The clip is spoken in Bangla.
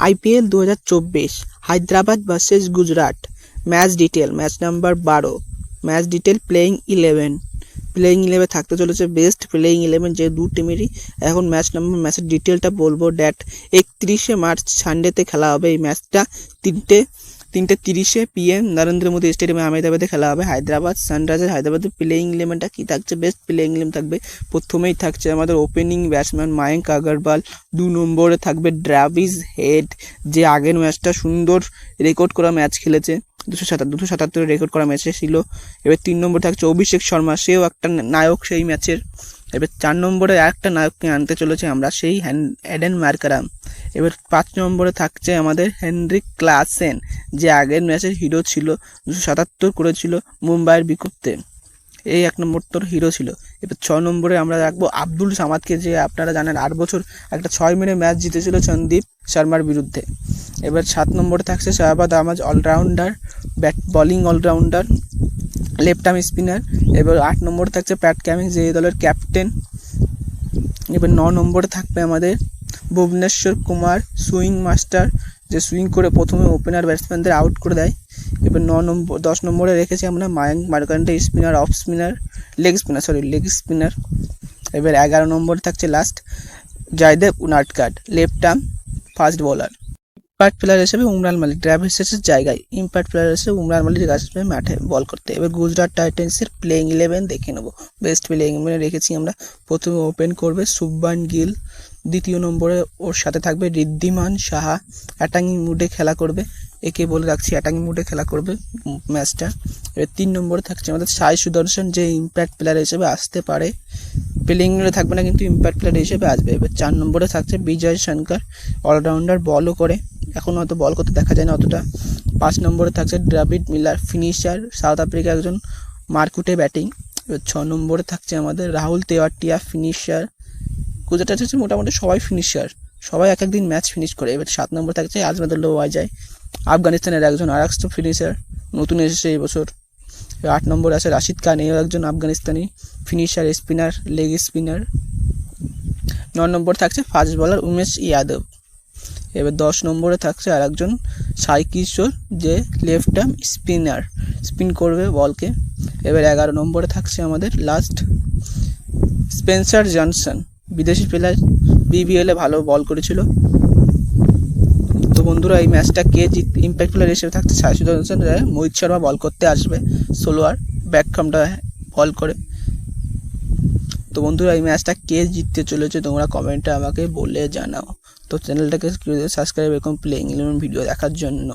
IPL 2024 Hyderabad versus Gujarat. Match detail, match number 12। Match detail, playing 11 থাকতে চলেছে বেস্ট প্লেইং 11 যে দু টিমেরই। এখন ম্যাচের ডিটেলটা বলবো। ডেট 31শে মার্চ সানডেতে খেলা হবে এই ম্যাচটা। 3:30 PM নরেন্দ্র মোদী স্টেডিয়ামে আহমেদাবাদে খেলা হবে। হায়দ্রাবাদ সানরাইজার্স হায়দ্রাবাদের প্লেইং 11টা কী থাকছে? বেস্ট প্লেইং 11 থাকবে। প্রথমেই থাকছে আমাদের ওপেনিং ব্যাটসম্যান মায়াঙ্ক আগরওয়াল। 2 নম্বরে থাকবে ড্রাভিস হেড, যে আগের ম্যাচটা সুন্দর রেকর্ড করা ম্যাচ খেলেছে, 277 রেকর্ড করা ম্যাচে ছিল। এবার 3 নম্বরে থাকছে অভিষেক শর্মা, সেও একটা নায়ক সেই ম্যাচের। এবার 4 নম্বরে আরেকটা নায়ককে আনতে চলেছে আমরা, সেই এডেন মার্কারাম। এবার 5 নম্বরে থাকছে আমাদের হেনরিক ক্লাসেন, যে আগের ম্যাচের হিরো ছিল, 277 করেছিল মুম্বাইয়ের বিপক্ষে, এই 1 নম্বর তোর হিরো ছিল। এবার 6 নম্বরে আমরা রাখবো আব্দুল সামাদকে, যে আপনারা জানেন 8 বছর একটা 6 মেরে ম্যাচ জিতেছিল সন্দীপ শর্মার বিরুদ্ধে। এবার 7 নম্বরে থাকছে Shahbaz Ahmed, allrounder, bowling allrounder, left arm spinner. এবার 8 নম্বরে থাকছে প্যাট কামিন্স, যে এই দলের ক্যাপ্টেন। এবার 9 নম্বরে থাকবে আমাদের ভুবনেশ্বর কুমার, সুইং মাস্টার, যে সুইং করে প্রথমে ওপেনার ব্যাটসম্যানদের আউট করে দেয়। এবার 10 নম্বরে রেখেছি আমরা মায়াঙ্ক মার্কান্ডে, লেগ স্পিনার। এবার 11 নম্বরে থাকছে last Jaydev Unadkat, left arm fast bowler. Impact player হিসেবে উমরান মালিক, ড্রাভিস হেডের জায়গায় ইম্প্যাক্ট প্লেয়ার হিসেবে উমরান মালিক আসবে মাঠে বল করতে। এবার গুজরাট টাইটান্সের প্লেইং 11 দেখে নেবো। বেস্ট প্লেইং 11 রেখেছি আমরা। প্রথমে ওপেন করবে শুভমান গিল, দ্বিতীয় নম্বরে ওর সাথে থাকবে ঋদ্ধিমান সাহা, অ্যাটাকিং মুডে খেলা করবে, একে বলে রাখছি অ্যাটাকিং মুডে খেলা করবে ম্যাচটা। এবার 3 নম্বরে থাকছে আমাদের সাই সুদর্শন, যে ইম্প্যাক্ট প্লেয়ার হিসেবে আসতে পারে, প্লেইং থাকবে না কিন্তু ইম্প্যাক্ট প্লেয়ার হিসেবে আসবে। এবার 4 নম্বরে থাকছে বিজয় শঙ্কর, অলরাউন্ডার, বলও করে, এখন হয়তো বল করতে দেখা যায় না অতটা। 5 নম্বরে থাকছে David Miller, finisher, south Africa একজন মারকুটে ব্যাটিং। এবার 6 নম্বরে থাকছে আমাদের রাহুল তেওয়াটিয়া, ফিনিশার। গুজরাট হচ্ছে মোটামুটি সবাই ফিনিশার, সবাই এক একদিন ম্যাচ ফিনিশ করে। এবার 7 নম্বরে থাকছে আজমেদুল্লাহ ওয়াজাই, আফগানিস্তানের একজন আরেকটা ফিনিশার, নতুন এসেছে এই বছর। 8 নম্বরে আছে রাশিদ খান, এও একজন Afghanistani finisher, spinner, leg spinner. 9 নম্বরে থাকছে ফাস্ট বোলার উমেশ যাদব। এবার 10 নম্বরে থাকছে আর একজন সাই কিশোর, যে লেফট আর্ম স্পিনার, স্পিন করবে বলকে। এবার 11 নম্বরে থাকছে আমাদের লাস্ট স্পেন্সার জনসন, বিদেশি প্লেয়ার, বিবিএলে ভালো বল করেছিল। তো বন্ধুরা এই ম্যাচটা কে ইম্প্যাক্ট প্লেয়ার হিসেবে থাকছে সাই সুদর্শন, মোহিত শর্মা বল করতে আসবে, সোলোয়ার ব্যাকখামটা বল করে। তো বন্ধুরা এই ম্যাচটা কে জিততে চলেছে তোমরা কমেন্টে আমাকে বলে জানাও। তো চ্যানেলটাকে সাবস্ক্রাইব এরকম প্লেইং 11 ভিডিও দেখার জন্য।